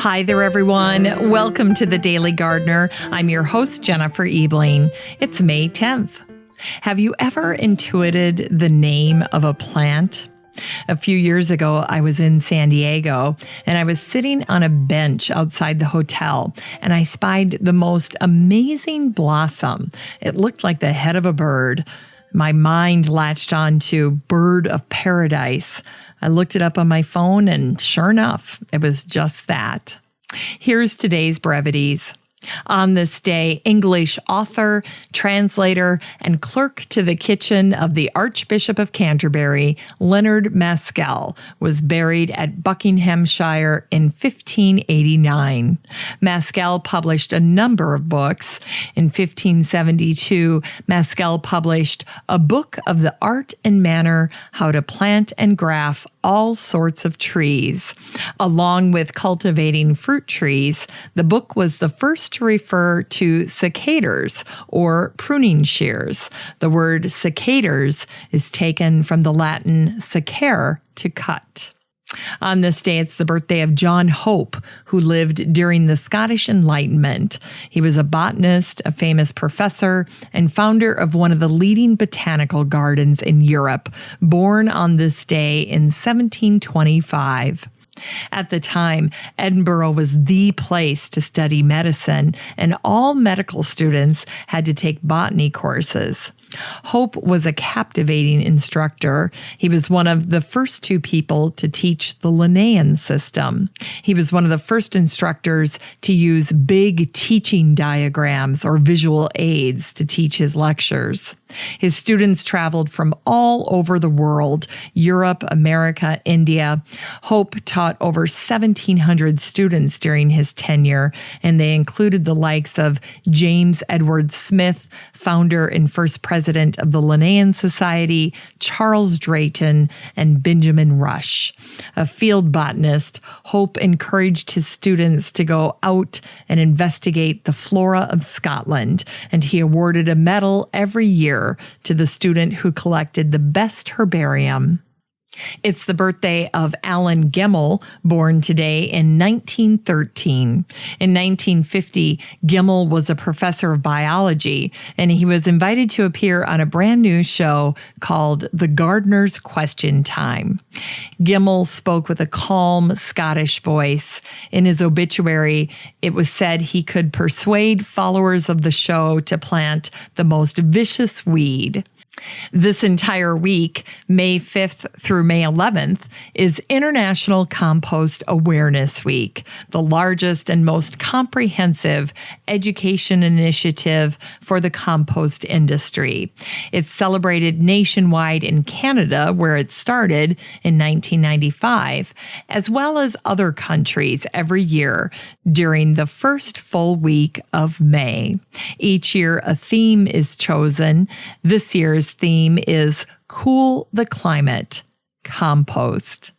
Hi there, everyone. Welcome to the Daily Gardener. I'm your host, Jennifer Ebling. It's May 10th. Have you ever intuited the name of a plant? A few years ago, I was in San Diego and I was sitting on a bench outside the hotel and I spied the most amazing blossom. It looked like the head of a bird. My mind latched on to bird of paradise. I looked it up on my phone and sure enough, it was just that. Here's today's brevities. On this day, English author, translator, and clerk to the kitchen of the Archbishop of Canterbury, Leonard Mascall, was buried at Buckinghamshire in 1589. Mascall published a number of books. In 1572, Mascall published A Book of the Art and Manner How to Plant and Graft All Sorts of Trees. Along with cultivating fruit trees, the book was the first to refer to secateurs or pruning shears. The word secateurs is taken from the Latin secare, to cut. On this day, it's the birthday of John Hope, who lived during the Scottish Enlightenment. He was a botanist, a famous professor, and founder of one of the leading botanical gardens in Europe, born on this day in 1725. At the time, Edinburgh was the place to study medicine, and all medical students had to take botany courses. Hope was a captivating instructor. He was one of the first two people to teach the Linnaean system. He was one of the first instructors to use big teaching diagrams or visual aids to teach his lectures. His students traveled from all over the world, Europe, America, India. Hope taught over 1,700 students during his tenure, and they included the likes of James Edward Smith, founder and first president of the Linnaean Society, Charles Drayton, and Benjamin Rush. A field botanist, Hope encouraged his students to go out and investigate the flora of Scotland, and he awarded a medal every year to the student who collected the best herbarium. It's the birthday of Alan Grimmel, born today in 1913. In 1950, Grimmel was a professor of biology, and he was invited to appear on a brand new show called The Gardener's Question Time. Grimmel spoke with a calm Scottish voice. In his obituary, it was said he could persuade followers of the show to plant the most vicious weed. This entire week, May 5th through May 11th, is International Compost Awareness Week, the largest and most comprehensive education initiative for the compost industry. It's celebrated nationwide in Canada, where it started in 1995, as well as other countries every year during the first full week of May. Each year, a theme is chosen. This year's theme is Cool the Climate, Compost.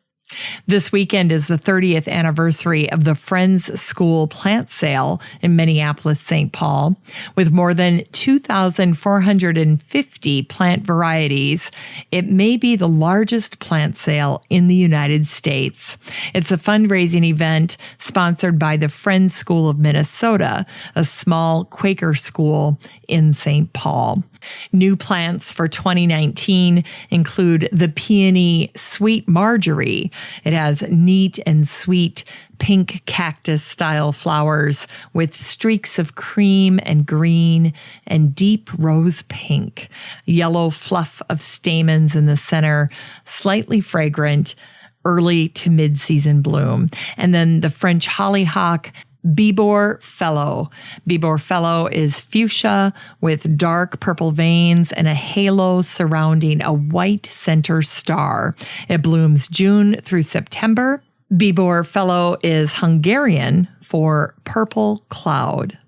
This weekend is the 30th anniversary of the Friends School plant sale in Minneapolis, St. Paul. With more than 2,450 plant varieties, it may be the largest plant sale in the United States. It's a fundraising event sponsored by the Friends School of Minnesota, a small Quaker school in St. Paul. New plants for 2019 include the peony Sweet Marjorie. It has neat and sweet pink cactus-style flowers with streaks of cream and green and deep rose pink. Yellow fluff of stamens in the center, slightly fragrant, early to mid-season bloom. And then the French hollyhock, Bibor Fellow. Bibor Fellow is fuchsia with dark purple veins and a halo surrounding a white center star. It blooms June through September. Bibor Fellow is Hungarian for purple cloud.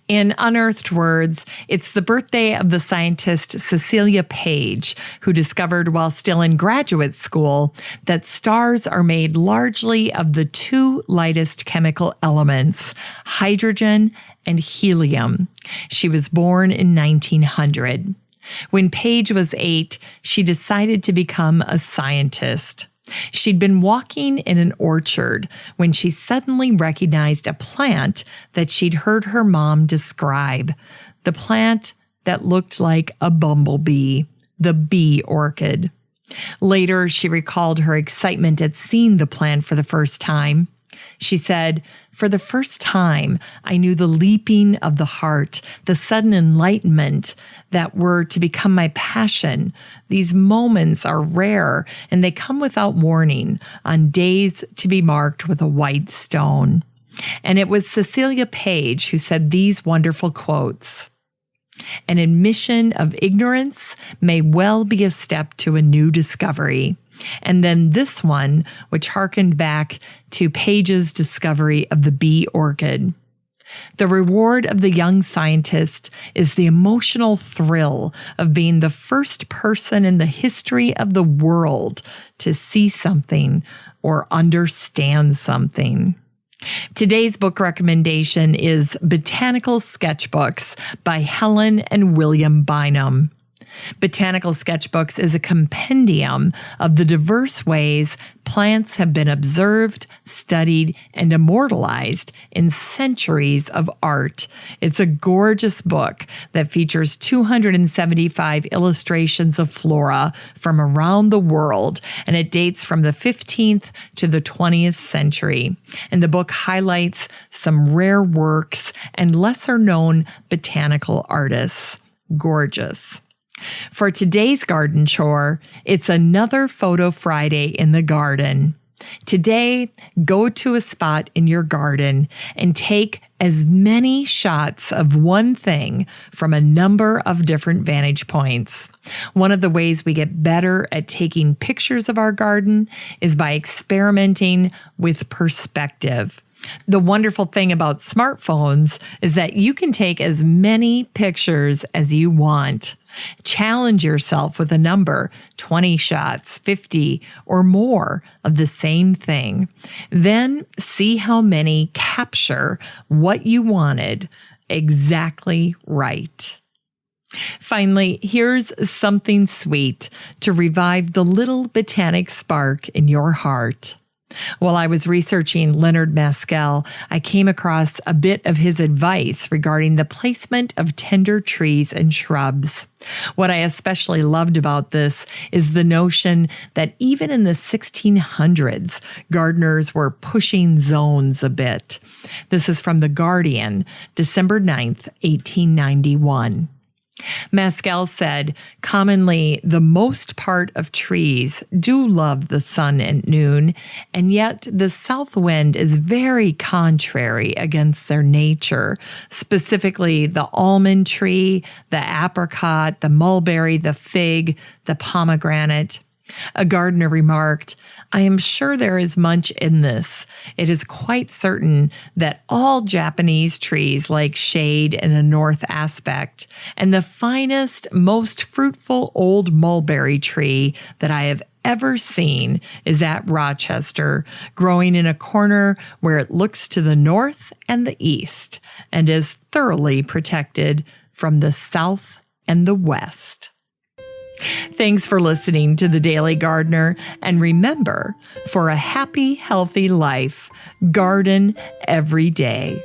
In Unearthed Words, it's the birthday of the scientist Cecilia Page, who discovered while still in graduate school that stars are made largely of the two lightest chemical elements, hydrogen and helium. She was born in 1900. When Page was 8, she decided to become a scientist. She'd been walking in an orchard when she suddenly recognized a plant that she'd heard her mom describe, the plant that looked like a bumblebee, the bee orchid. Later, she recalled her excitement at seeing the plant for the first time. She said, "For the first time, I knew the leaping of the heart, the sudden enlightenment that were to become my passion. These moments are rare, and they come without warning on days to be marked with a white stone." And it was Cecilia Page who said these wonderful quotes. "An admission of ignorance may well be a step to a new discovery." And then this one, which harkened back to Page's discovery of the bee orchid. "The reward of the young scientist is the emotional thrill of being the first person in the history of the world to see something or understand something." Today's book recommendation is Botanical Sketchbooks by Helen and William Bynum. Botanical Sketchbooks is a compendium of the diverse ways plants have been observed, studied, and immortalized in centuries of art. It's a gorgeous book that features 275 illustrations of flora from around the world, and it dates from the 15th to the 20th century. And the book highlights some rare works and lesser-known botanical artists. Gorgeous. For today's garden chore, it's another Photo Friday in the garden. Today, go to a spot in your garden and take as many shots of one thing from a number of different vantage points. One of the ways we get better at taking pictures of our garden is by experimenting with perspective. The wonderful thing about smartphones is that you can take as many pictures as you want. Challenge yourself with a number, 20 shots, 50, or more of the same thing. Then see how many capture what you wanted exactly right. Finally, here's something sweet to revive the little botanic spark in your heart. While I was researching Leonard Mascall, I came across a bit of his advice regarding the placement of tender trees and shrubs. What I especially loved about this is the notion that even in the 1600s, gardeners were pushing zones a bit. This is from The Guardian, December 9th, 1891. Mascall said, "Commonly, the most part of trees do love the sun at noon, and yet the south wind is very contrary against their nature, specifically the almond tree, the apricot, the mulberry, the fig, the pomegranate." A gardener remarked, "I am sure there is much in this. It is quite certain that all Japanese trees like shade and a north aspect, and the finest, most fruitful old mulberry tree that I have ever seen is at Rochester, growing in a corner where it looks to the north and the east, and is thoroughly protected from the south and the west." Thanks for listening to The Daily Gardener, and remember, for a happy, healthy life, garden every day.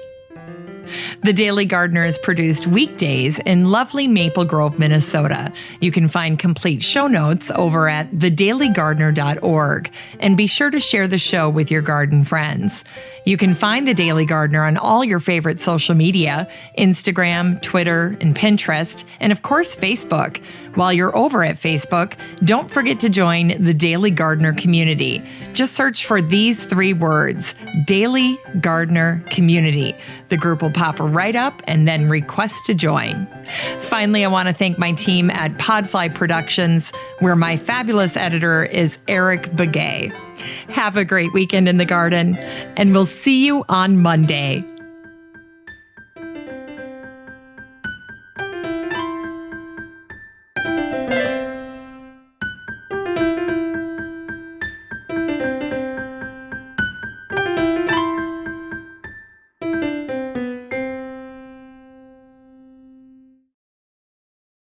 The Daily Gardener is produced weekdays in lovely Maple Grove, Minnesota. You can find complete show notes over at thedailygardener.org, and be sure to share the show with your garden friends. You can find The Daily Gardener on all your favorite social media, Instagram, Twitter, and Pinterest, and of course, Facebook. While you're over at Facebook, don't forget to join the Daily Gardener community. Just search for these 3 words, Daily Gardener Community. The group will pop right up, and then request to join. Finally, I want to thank my team at Podfly Productions, where my fabulous editor is Eric Begay. Have a great weekend in the garden, and we'll see you on Monday.